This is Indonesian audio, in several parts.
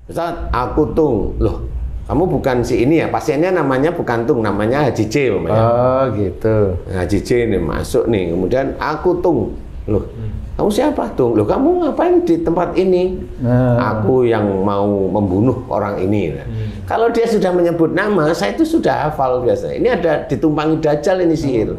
Ustaz, aku Tung. Loh, kamu bukan si ini ya? Pasiennya namanya bukan Tung, namanya Haji C. Oh gitu. Haji C nih masuk nih, kemudian aku Tung. Loh, kamu siapa Tung? Loh, kamu ngapain di tempat ini? Aku yang mau membunuh orang ini. Kalau dia sudah menyebut nama, saya itu sudah hafal biasa. Ini ada ditumpangi Dajjal ini sihir.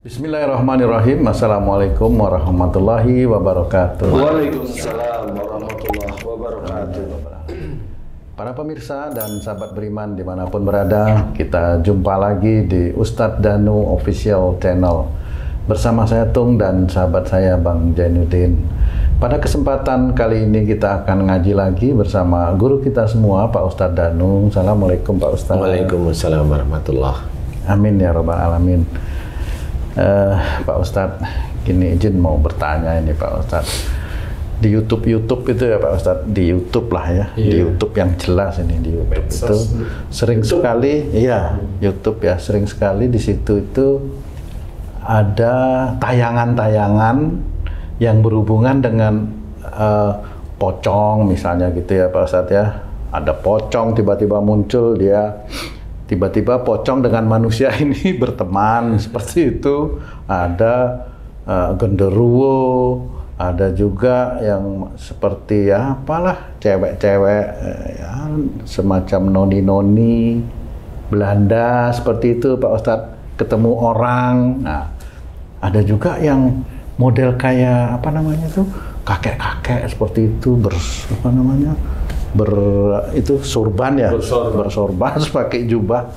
Bismillahirrahmanirrahim. Assalamualaikum warahmatullahi wabarakatuh. Waalaikumsalam warahmatullahi wabarakatuh. Para pemirsa dan sahabat beriman dimanapun berada, kita jumpa lagi di Ustadz Danu Official Channel bersama saya Tung dan sahabat saya Bang Jainuddin. Pada kesempatan kali ini kita akan ngaji lagi bersama guru kita semua, Pak Ustadz Danu. Assalamualaikum Pak Ustadz. Waalaikumsalam warahmatullahi. Amin ya Rabbal Alamin. Pak Ustadz, gini izin mau bertanya ini Pak Ustadz. Di YouTube itu ya Pak Ustadz, di YouTube lah ya, di YouTube yang jelas ini di YouTube itu sering sekali, iya YouTube ya sering sekali di situ itu ada tayangan-tayangan yang berhubungan dengan pocong misalnya gitu ya Pak Ustadz ya. Ada pocong tiba-tiba muncul dia. Tiba-tiba pocong dengan manusia ini berteman seperti itu. Ada genderuwo, ada juga yang seperti ya apalah cewek-cewek ya, semacam noni-noni Belanda seperti itu Pak Ustadz, ketemu orang. Nah, ada juga yang model kayak apa namanya tuh kakek-kakek seperti itu itu sorban ya, bersorban pakai jubah.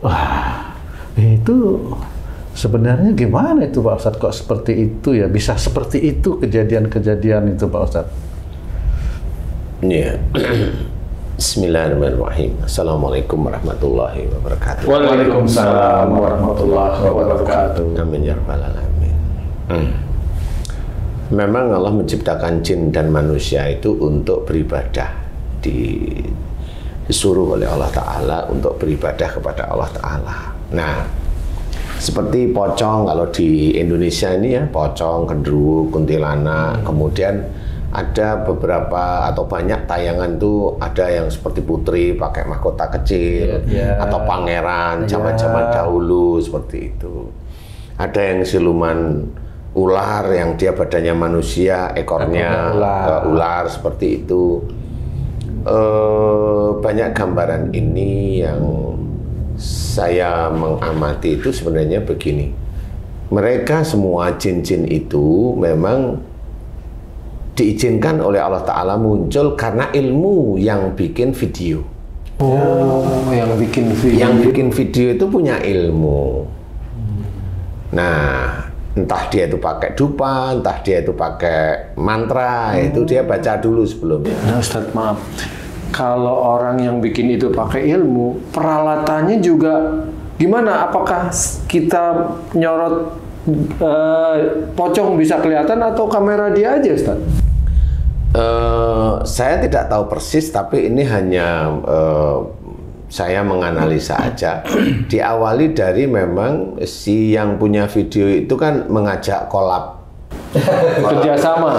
Wah, itu sebenarnya gimana itu Pak Ustadz, kok seperti itu ya, bisa seperti itu kejadian-kejadian itu Pak Ustadz? Iya. Bismillahirrahmanirrahim. Assalamualaikum warahmatullahi wabarakatuh. Waalaikumsalam warahmatullahi wabarakatuh. Amin ya rabbal alamin. Memang Allah menciptakan jin dan manusia itu untuk beribadah, disuruh oleh Allah Ta'ala untuk beribadah kepada Allah Ta'ala. Nah, seperti pocong kalau di Indonesia ini ya, pocong, genderuwo, kuntilanak, kemudian ada beberapa atau banyak tayangan tuh, ada yang seperti putri pakai mahkota kecil, atau pangeran zaman-zaman dahulu seperti itu. Ada yang siluman ular yang dia badannya manusia, ekornya ular seperti itu. Banyak gambaran ini yang saya mengamati itu sebenarnya begini. Mereka semua jin-jin itu memang diizinkan oleh Allah Ta'ala muncul karena ilmu yang bikin video. Yang bikin video. Yang bikin video itu punya ilmu. Nah, entah dia itu pakai dupa, entah dia itu pakai mantra, itu dia baca dulu sebelumnya. Nah, Ustadz, maaf, kalau orang yang bikin itu pakai ilmu, peralatannya juga gimana? Apakah kita nyorot pocong bisa kelihatan atau kamera dia aja, Ustadz? Saya tidak tahu persis, tapi ini hanya saya menganalisa aja. Diawali dari memang si yang punya video itu kan mengajak kolab. Kerjasama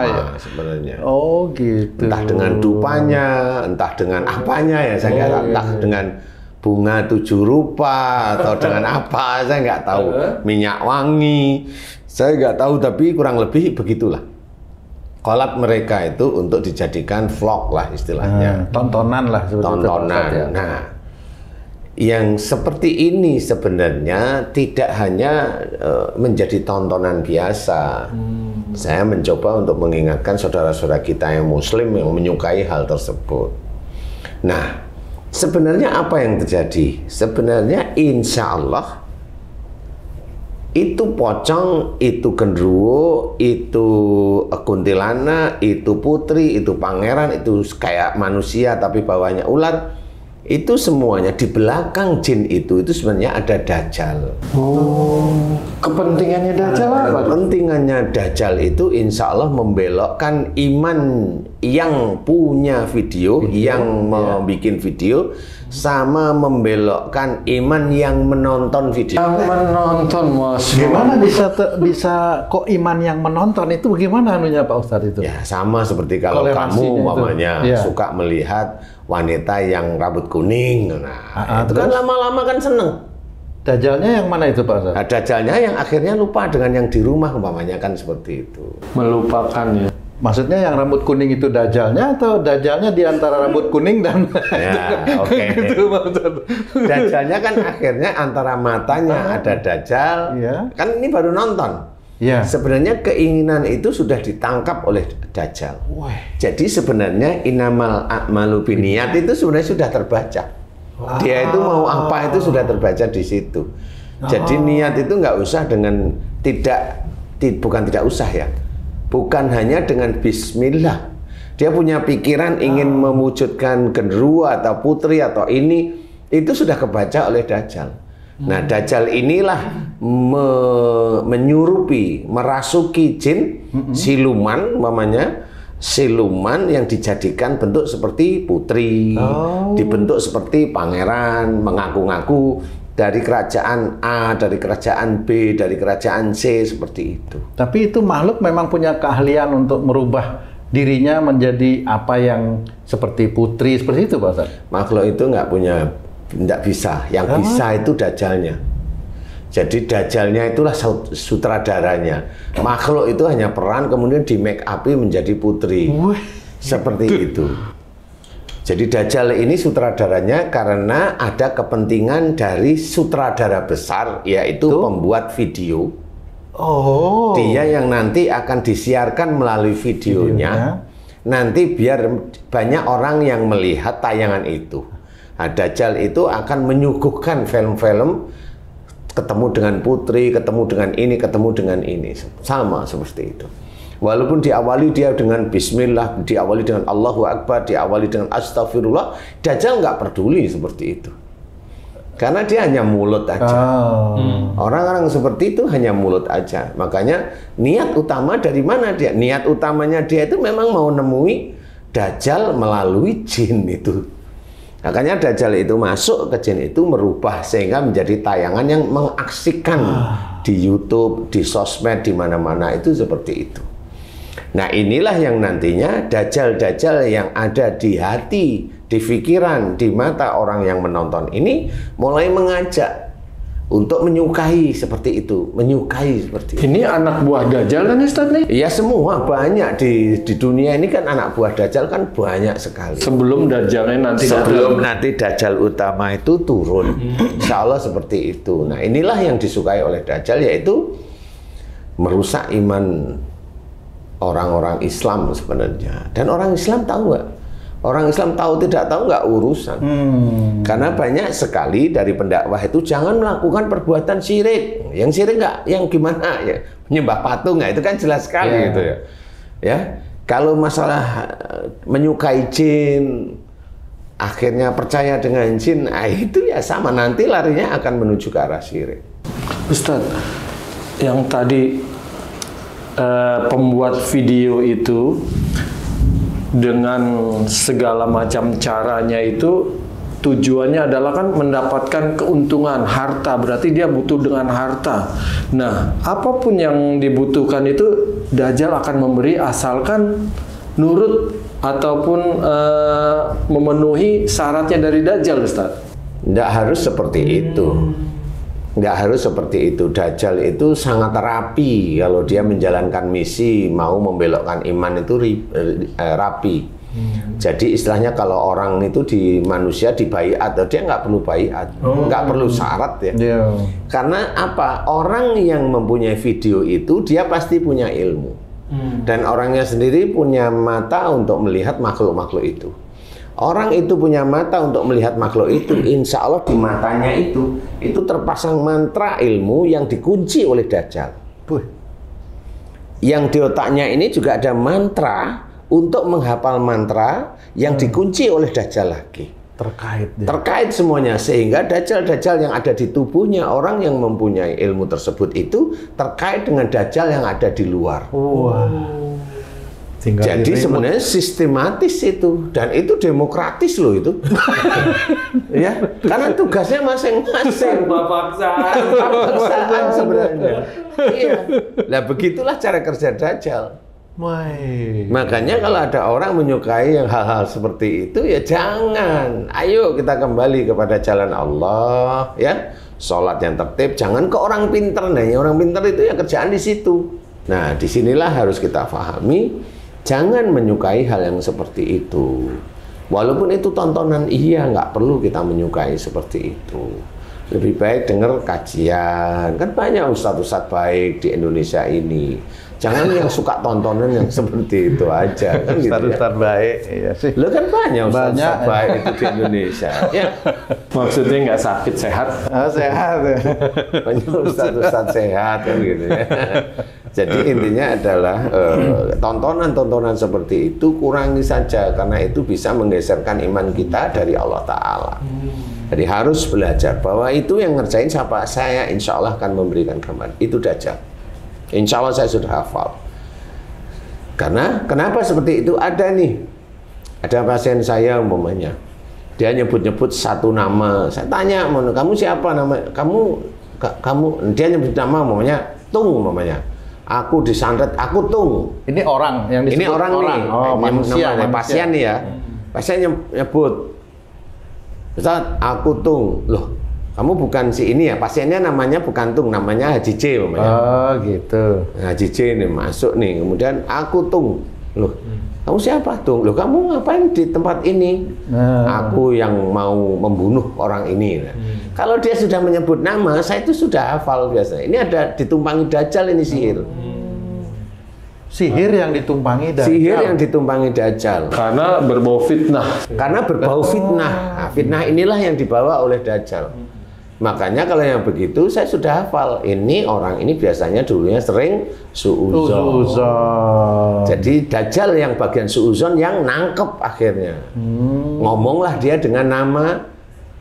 ya sebenarnya. Oh gitu. Entah dengan dupanya, entah dengan apanya ya, saya nggak tahu. Entah dengan bunga 7 rupa atau dengan apa, saya nggak tahu. Minyak wangi, saya nggak tahu, tapi kurang lebih begitulah. Kolab mereka itu untuk dijadikan vlog lah istilahnya. Tontonan lah. Tontonan. Ya. Nah, yang seperti ini sebenarnya tidak hanya menjadi tontonan biasa. Saya mencoba untuk mengingatkan saudara-saudara kita yang muslim yang menyukai hal tersebut. Nah, sebenarnya apa yang terjadi? Sebenarnya insya Allah itu pocong, itu genderuwo, itu kuntilanak, itu putri, itu pangeran, itu kayak manusia tapi bawahnya ular. Itu semuanya di belakang jin itu sebenarnya ada Dajjal. Oh, kepentingannya Dajjal apa? Kepentingannya Dajjal itu insya Allah membelokkan iman yang punya video, yang membuat video, sama membelokkan iman yang menonton video. Yang menonton, Mas. Gimana bisa kok iman yang menonton itu gimana anunya Pak Ustadz itu? Ya sama seperti kalau kamu umpamanya suka melihat wanita yang rambut kuning, nah itu kan lama-lama kan seneng. Dajalnya yang mana itu Pak Ustadz? Nah, dajalnya yang akhirnya lupa dengan yang di rumah umpamanya kan seperti itu. Melupakan ya. Maksudnya yang rambut kuning itu dajalnya atau dajalnya di antara rambut kuning dan ya, oke. Gitu, dajalnya kan akhirnya antara matanya ada dajal. Kan ini baru nonton. Sebenarnya keinginan itu sudah ditangkap oleh dajjal. Jadi sebenarnya innamal a'malu binniyat itu sebenarnya sudah terbaca. Dia itu mau apa itu sudah terbaca di situ. Jadi niat itu nggak usah dengan bukan tidak usah ya. Bukan hanya dengan bismillah. Dia punya pikiran ingin mewujudkan genderuwo atau putri atau ini, itu sudah kebaca oleh dajjal. Nah, dajjal inilah menyurupi, merasuki jin, siluman umpamanya, siluman yang dijadikan bentuk seperti putri, dibentuk seperti pangeran, mengaku-ngaku dari kerajaan A, dari kerajaan B, dari kerajaan C, seperti itu. Tapi itu makhluk memang punya keahlian untuk merubah dirinya menjadi apa yang seperti putri, seperti itu Pak Ustadz? Makhluk itu nggak bisa. Yang bisa itu dajjalnya. Jadi dajjalnya itulah sutradaranya. Makhluk itu hanya peran, kemudian di make up-i menjadi putri. Seperti itu. Jadi dajjal ini sutradaranya karena ada kepentingan dari sutradara besar, yaitu pembuat video. Dia yang nanti akan disiarkan melalui videonya. Nanti biar banyak orang yang melihat tayangan itu. Nah, dajjal itu akan menyuguhkan film-film ketemu dengan putri, ketemu dengan ini, ketemu dengan ini. Sama seperti itu. Walaupun diawali dia dengan bismillah, diawali dengan Allahu Akbar, diawali dengan astagfirullah, dajjal nggak peduli seperti itu. Karena dia hanya mulut aja. Orang-orang seperti itu hanya mulut aja. Makanya niat utama dari mana dia? Niat utamanya dia itu memang mau nemui dajjal melalui jin itu. Makanya dajjal itu masuk ke jin itu merubah sehingga menjadi tayangan yang mengaksikan di YouTube, di sosmed, di mana-mana itu seperti itu. Nah, inilah yang nantinya dajjal-dajjal yang ada di hati, di pikiran, di mata orang yang menonton ini mulai mengajak untuk menyukai seperti itu, menyukai seperti itu. Ini anak buah dajjal kan Ustaz nih? Iya, semua banyak di dunia ini kan anak buah dajjal kan banyak sekali. Sebelum dajjalnya nanti nanti dajjal utama itu turun. Insya Allah seperti itu. Nah, inilah yang disukai oleh dajjal, yaitu merusak iman orang-orang Islam sebenarnya. Dan orang Islam tahu nggak? Orang Islam tahu tidak tahu nggak urusan. Karena banyak sekali dari pendakwah itu jangan melakukan perbuatan syirik. Yang syirik nggak? Yang gimana ya? Menyembah patung nggak? Itu kan jelas sekali gitu ya. Ya, kalau masalah menyukai jin, akhirnya percaya dengan jin, itu ya sama, nanti larinya akan menuju ke arah syirik. Ustadz, yang tadi pembuat video itu dengan segala macam caranya itu tujuannya adalah kan mendapatkan keuntungan harta, berarti dia butuh dengan harta. Nah, apapun yang dibutuhkan itu dajjal akan memberi asalkan nurut ataupun memenuhi syaratnya dari dajjal, Ustaz. Nggak harus seperti itu. Nggak harus seperti itu. Dajjal itu sangat rapi kalau dia menjalankan misi, mau membelokkan iman itu rapi. Jadi istilahnya kalau orang itu di manusia dibaiat, dia nggak perlu baiat, nggak perlu syarat ya. Karena apa? Orang yang mempunyai video itu dia pasti punya ilmu. Dan orangnya sendiri punya mata untuk melihat makhluk-makhluk itu. Orang itu punya mata untuk melihat makhluk itu, insya Allah di matanya itu terpasang mantra ilmu yang dikunci oleh dajjal. Yang di otaknya ini juga ada mantra untuk menghafal mantra yang dikunci oleh dajjal lagi. Terkait semuanya, sehingga dajjal-dajjal yang ada di tubuhnya orang yang mempunyai ilmu tersebut itu terkait dengan dajjal yang ada di luar. Jadi sebenarnya sistematis itu, dan itu demokratis loh itu. Ya, karena tugasnya masing-masing. Paksaan sebenarnya. Iya. Nah, begitulah cara kerja Dajjal. Makanya kalau ada orang menyukai yang hal-hal seperti itu, ya jangan. Ayo kita kembali kepada jalan Allah, ya. Sholat yang tertib, jangan ke orang pinter. Nah, orang pinter itu ya kerjaan di situ. Nah, disinilah harus kita pahami. Jangan menyukai hal yang seperti itu. Walaupun itu tontonan, iya, nggak perlu kita menyukai seperti itu. Lebih baik dengar kajian. Kan banyak ustadz-ustadz baik di Indonesia ini. Jangan yang suka tontonan yang seperti itu aja. Kan Ustadz-ustadz baik, iya sih. Lo kan banyak ustadz baik itu di Indonesia. Ya. Maksudnya nggak sakit, sehat. Sehat ya. Banyak ustadz-ustadz sehat kan gitu ya. Jadi intinya adalah tontonan-tontonan seperti itu kurangi saja, karena itu bisa menggeserkan iman kita dari Allah Ta'ala. Jadi harus belajar bahwa itu yang ngerjain siapa, saya insya Allah akan memberikan gambaran. Itu Dajjal. Insya Allah saya sudah hafal. Karena kenapa seperti itu? Ada nih, ada pasien saya umpamanya, dia nyebut-nyebut satu nama. Saya tanya, kamu siapa nama? Kamu dia nyebut nama umpamanya Tung umpamanya. Aku disantet, aku Tung. Ini orang yang disebut ini orang. Nih, oh, manusia. Pasien nih ya. Pasien nyebut, Ustaz, aku Tung. Loh, kamu bukan si ini ya? Pasiennya namanya bukan Tung, namanya Haji J umpamanya. Oh, gitu. Haji J nih masuk nih, kemudian aku Tung. Loh, kamu siapa Tung? Loh, kamu ngapain di tempat ini? Aku yang mau membunuh orang ini. Kalau dia sudah menyebut nama, saya itu sudah hafal biasanya. Ini ada ditumpangi Dajjal ini sihir. Sihir yang ditumpangi Dajjal. Sihir yang ditumpangi Dajjal. Karena berbau fitnah. Karena berbau fitnah. Nah, fitnah inilah yang dibawa oleh Dajjal. Makanya kalau yang begitu saya sudah hafal. Ini orang ini biasanya dulunya sering suuzon. Jadi Dajjal yang bagian suuzon yang nangkep akhirnya. Ngomonglah dia dengan nama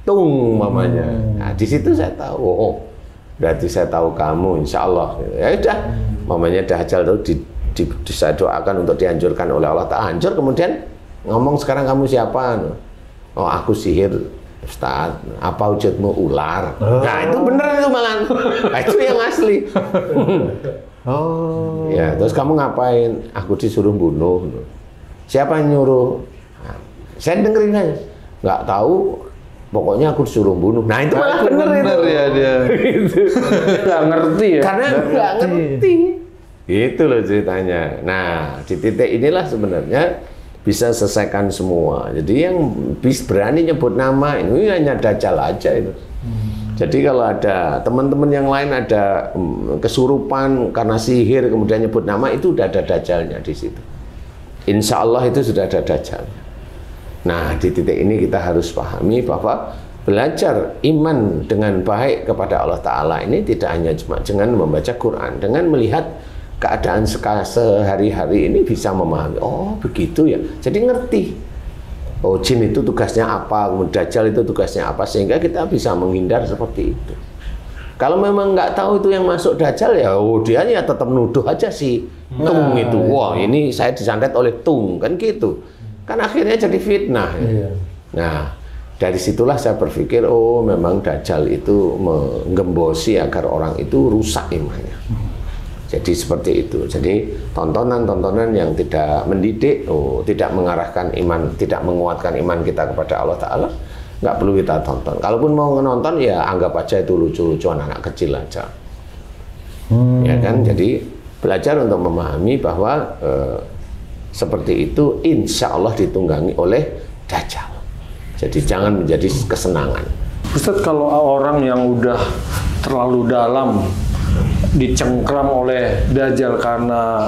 Tung mamanya. Nah, di situ saya tahu. Oh, berarti saya tahu kamu, insya Allah. Ya udah, mamanya Dajjal itu saya doakan untuk dihancurkan oleh Allah Ta'ala. Hancur, kemudian ngomong, sekarang kamu siapa? Oh, aku sihir, Ustaz. Apa wujudmu? Ular. Nah, itu bener itu malah. Nah, itu yang asli. Oh. Ya, terus kamu ngapain? Aku disuruh bunuh. Siapa yang nyuruh? Nah, saya dengerin aja. Nggak tahu. Pokoknya aku disuruh bunuh. Nah, itu malah bener ya dia. Nggak ngerti ya. Karena nggak ngerti. Itu loh ceritanya. Nah, di titik inilah sebenarnya bisa selesaikan semua. Jadi yang berani nyebut nama ini hanya Dajjal aja itu. Jadi kalau ada teman-teman yang lain ada kesurupan karena sihir kemudian nyebut nama, itu udah ada Dajjalnya di situ. Insya Allah itu sudah ada Dajjalnya. Nah, di titik ini kita harus pahami bahwa belajar iman dengan baik kepada Allah Ta'ala ini tidak hanya cuma dengan membaca Quran, dengan melihat keadaan sehari-hari ini bisa memahami, oh begitu ya, jadi ngerti. Oh, jin itu tugasnya apa, kemudian Dajjal itu tugasnya apa, sehingga kita bisa menghindar seperti itu. Kalau memang nggak tahu itu yang masuk Dajjal, ya dia ya tetap nuduh aja si Tung itu. Wah, ini saya disantet oleh Tung, kan gitu. Kan akhirnya jadi fitnah. Iya. Nah, dari situlah saya berpikir, oh memang Dajjal itu menggembosi agar orang itu rusak imannya. Jadi seperti itu. Jadi tontonan-tontonan yang tidak mendidik, tidak mengarahkan iman, tidak menguatkan iman kita kepada Allah Ta'ala, nggak perlu kita tonton. Kalaupun mau nonton, ya anggap aja itu lucu-lucuan anak kecil aja. Ya kan? Jadi belajar untuk memahami bahwa seperti itu insya Allah ditunggangi oleh Dajjal. Jadi jangan menjadi kesenangan. Ustaz, kalau orang yang udah terlalu dalam dicengkram oleh Dajjal karena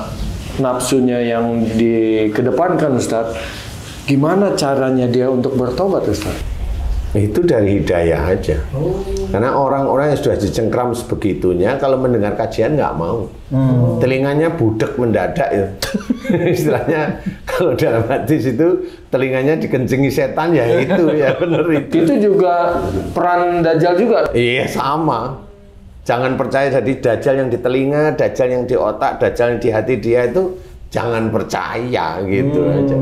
nafsunya yang dikedepankan, Ustaz, gimana caranya dia untuk bertobat, Ustaz? Itu dari hidayah aja. Karena orang-orang yang sudah dicengkram sebegitunya, kalau mendengar kajian nggak mau. Telinganya budek mendadak ya. Istilahnya kalau dalam hadis itu telinganya dikencengi setan, ya itu ya benar itu. Itu juga peran Dajjal juga? Iya, sama. Jangan percaya jadi Dajjal yang di telinga, Dajjal yang di otak, Dajjal yang di hati dia itu jangan percaya gitu aja.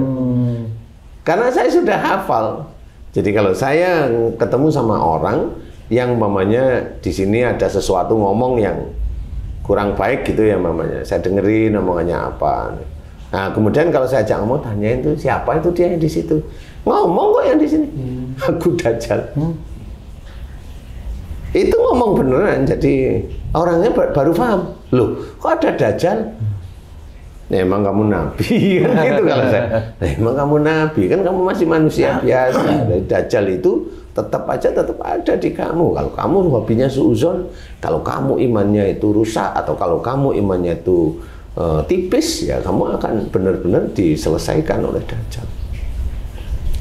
Karena saya sudah hafal. Jadi kalau saya ketemu sama orang yang mamanya di sini ada sesuatu ngomong yang kurang baik gitu ya mamanya, saya dengerin omongannya apa. Nah kemudian kalau saya ajak ngomong, tanyain itu siapa itu dia yang di situ. Ngomong kok yang di sini. Aku Dajjal. Itu ngomong beneran, jadi orangnya baru paham. Loh, kok ada Dajjal? Nah, emang kamu nabi kan gitu kalau saya. Nah, emang kamu nabi kan kamu masih manusia biasa. Dari Dajjal itu tetap ada di kamu. Kalau kamu hobinya suuzon, kalau kamu imannya itu rusak atau kalau kamu imannya itu tipis, ya kamu akan benar-benar diselesaikan oleh Dajjal.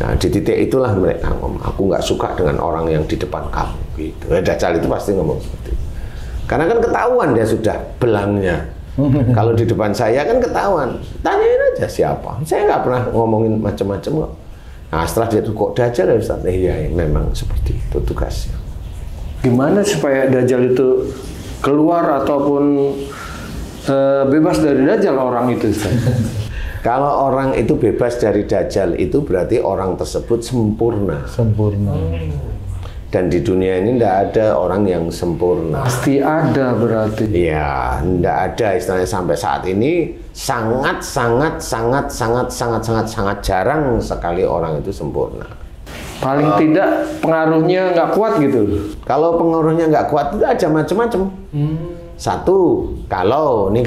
Nah di titik itulah mereka ngomong, aku nggak suka dengan orang yang di depan kamu gitu. Dajjal itu pasti ngomong seperti itu. Karena kan ketahuan dia sudah belangnya. Kalau di depan saya kan ketahuan. Tanyain aja siapa. Saya nggak pernah ngomongin macam-macam kok. Nah setelah dia tuh kok Dajjal ya Ustaz? Iya memang seperti itu tugasnya. Gimana supaya Dajjal itu keluar ataupun bebas dari Dajjal orang itu Ustaz? Kalau orang itu bebas dari Dajjal itu berarti orang tersebut sempurna. Sempurna. Dan di dunia ini tidak ada orang yang sempurna. Pasti ada berarti. Iya, tidak ada istilahnya sampai saat ini sangat jarang sekali orang itu sempurna. Paling tidak pengaruhnya nggak kuat gitu. Kalau pengaruhnya nggak kuat itu aja macam-macam. Satu, kalau nih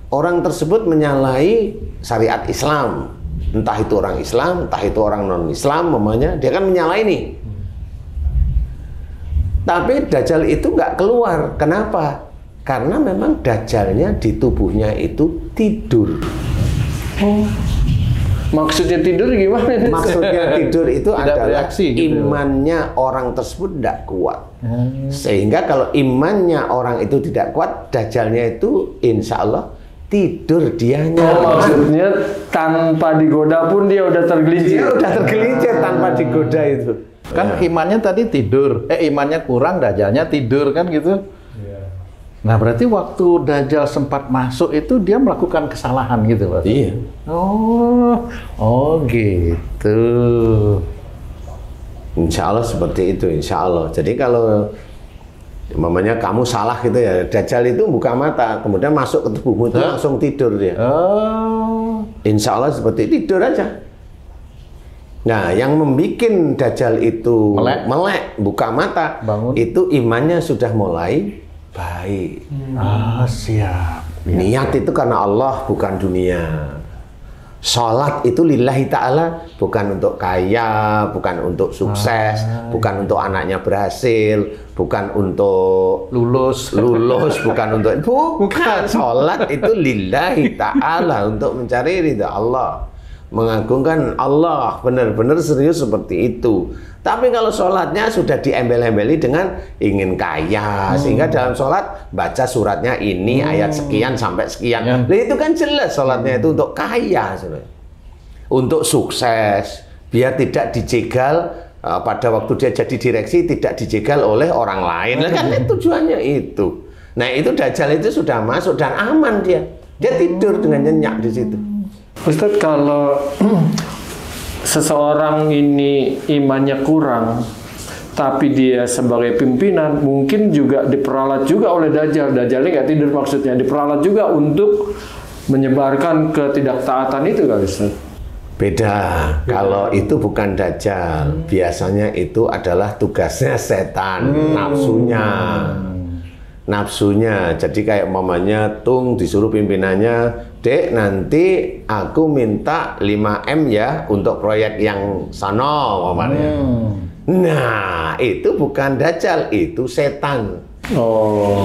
orang tersebut menyalahi syariat Islam, entah itu orang Islam, entah itu orang non-Islam, mamanya dia kan menyalahi nih. Tapi Dajjal itu nggak keluar. Kenapa? Karena memang Dajjalnya di tubuhnya itu tidur. Oh. Maksudnya tidur gimana? Maksudnya tidur itu adalah bereaksi, gitu. Imannya orang tersebut tidak kuat. Sehingga kalau imannya orang itu tidak kuat, Dajjalnya itu insya Allah tidur dianya. Oh, maksudnya tanpa digoda pun dia udah tergelincir. Dia udah tergelincir tanpa digoda itu. Kan imannya tadi tidur, imannya kurang, Dajjalnya tidur kan gitu. Nah berarti waktu Dajjal sempat masuk itu dia melakukan kesalahan gitu Pak? Iya. Oh gitu. Insya Allah seperti itu, insya Allah. Jadi kalau mamanya kamu salah gitu ya, Dajjal itu buka mata, kemudian masuk ke tubuhmu itu langsung tidur dia. Insya Allah seperti tidur aja. Nah, yang membuat Dajjal itu melek buka mata, bangun, itu imannya sudah mulai baik. Siap. Niat itu karena Allah, bukan dunia. Sholat itu lillahi ta'ala, bukan untuk kaya, bukan untuk sukses, bukan untuk anaknya berhasil, bukan untuk lulus, bukan untuk bukan. Sholat itu lillahi ta'ala, untuk mencari ridha Allah, mengagungkan Allah, benar-benar serius seperti itu. Tapi kalau sholatnya sudah diembel-embeli dengan ingin kaya, sehingga dalam sholat baca suratnya ini ayat sekian sampai sekian. Nah, itu kan jelas sholatnya itu untuk kaya, untuk sukses, biar tidak dijegal pada waktu dia jadi direksi, tidak dijegal oleh orang lain. Nah, kan tujuannya itu. Nah itu Dajjal itu sudah masuk dan aman dia tidur dengan nyenyak di situ. Ustadz, kalau seseorang ini imannya kurang, tapi dia sebagai pimpinan mungkin juga diperalat juga oleh Dajjal. Dajjalnya nggak tidur maksudnya, diperalat juga untuk menyebarkan ketidaktaatan itu kan Ustaz? Beda. Kalau itu bukan Dajjal, biasanya itu adalah tugasnya setan, nafsunya. Jadi kayak mamanya Tung disuruh pimpinannya, Dek nanti aku minta 5M ya untuk proyek yang sono mamanya. Nah itu bukan Dajjal, itu setan.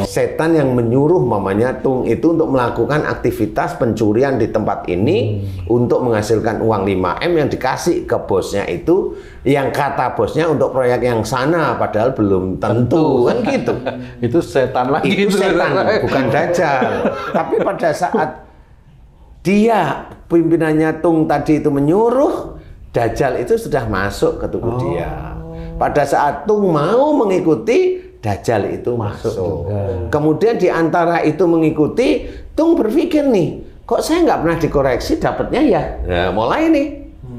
Setan yang menyuruh mamanya Tung itu untuk melakukan aktivitas pencurian di tempat ini untuk menghasilkan uang 5M yang dikasih ke bosnya itu, yang kata bosnya untuk proyek yang sana padahal belum tentu kan gitu. Itu setan lagi. Itu setan, bukan Dajjal. Tapi pada saat dia pimpinannya Tung tadi itu menyuruh, Dajjal itu sudah masuk ke tubuh dia. Pada saat Tung mau mengikuti, Dajjal itu masuk. Kemudian di antara itu mengikuti, Tung berpikir nih, kok saya nggak pernah dikoreksi, dapatnya ya. Nah, mulai nih.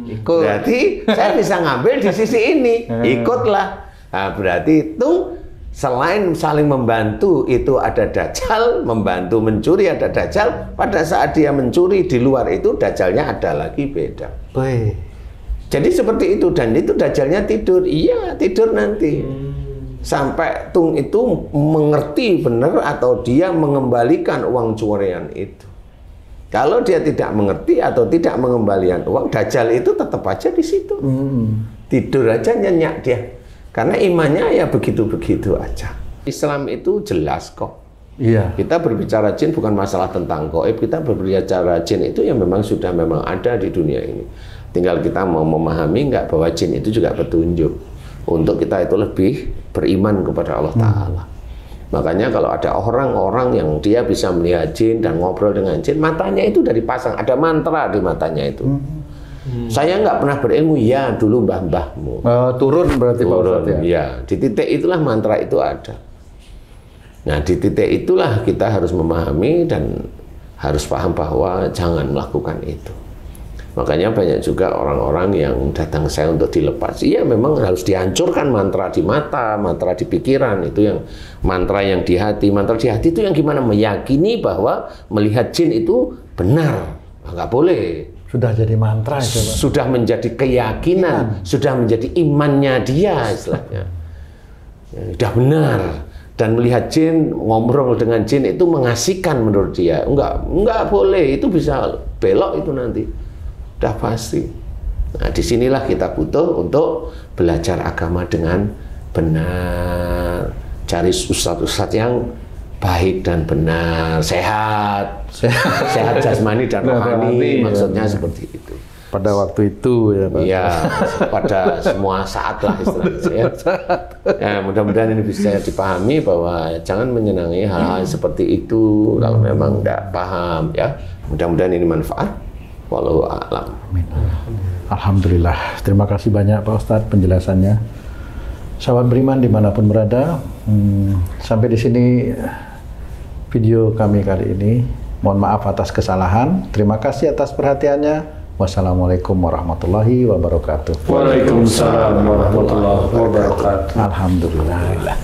Ikut. Berarti saya bisa ngambil di sisi ini, ikutlah. Nah, berarti itu selain saling membantu itu ada dajjal, membantu mencuri ada dajjal. Pada saat dia mencuri di luar itu dajjalnya ada lagi beda. Baik. Jadi seperti itu, dan itu dajjalnya tidur. Iya, tidur nanti. Sampai Tung itu mengerti benar atau dia mengembalikan uang curian itu. Kalau dia tidak mengerti atau tidak mengembalikan uang, dajjal itu tetap aja di situ. Tidur aja nyenyak dia. Karena imannya ya begitu-begitu aja. Islam itu jelas kok. Iya. Kita berbicara jin bukan masalah tentang gaib, kita berbicara jin itu yang memang sudah ada di dunia ini. Tinggal kita mau memahami nggak bahwa jin itu juga petunjuk untuk kita itu lebih beriman kepada Allah Ta'ala. Makanya kalau ada orang-orang yang dia bisa melihat jin dan ngobrol dengan jin, matanya itu dari pasang, ada mantra di matanya itu. Saya nggak pernah berilmu, ya dulu mbah-mbahmu. Turun berarti Pak Ustadz ya? Ya, di titik itulah mantra itu ada. Nah, di titik itulah kita harus memahami dan harus paham bahwa jangan melakukan itu. Makanya banyak juga orang-orang yang datang saya untuk dilepas. Iya, memang harus dihancurkan mantra di mata, mantra di pikiran. Itu yang mantra yang di hati. Mantra di hati itu yang gimana? Meyakini bahwa melihat jin itu benar. Nggak boleh. Sudah jadi mantra itu, Pak. Sudah menjadi keyakinan, sudah menjadi imannya dia istilahnya. Sudah benar. Dan melihat jin, ngobrol dengan jin itu mengasihkan menurut dia. Enggak boleh. Itu bisa belok itu nanti. Udah pasti. Nah, disinilah kita butuh untuk belajar agama dengan benar. Cari ustadz-ustadz yang baik dan benar, sehat jasmani dan rohani, maksudnya seperti itu. Pada waktu itu ya Pak. Iya, pada semua saat lah istilahnya. Ya, mudah-mudahan ini bisa dipahami bahwa jangan menyenangi hal-hal seperti itu kalau memang tidak paham ya. Mudah-mudahan ini manfaat. Wallahu a'lam. Amin. Alhamdulillah. Terima kasih banyak Pak Ustadz penjelasannya. Sahabat beriman dimanapun berada, sampai di sini video kami kali ini. Mohon maaf atas kesalahan. Terima kasih atas perhatiannya. Wassalamualaikum warahmatullahi wabarakatuh. Waalaikumsalam warahmatullahi wabarakatuh. Alhamdulillah.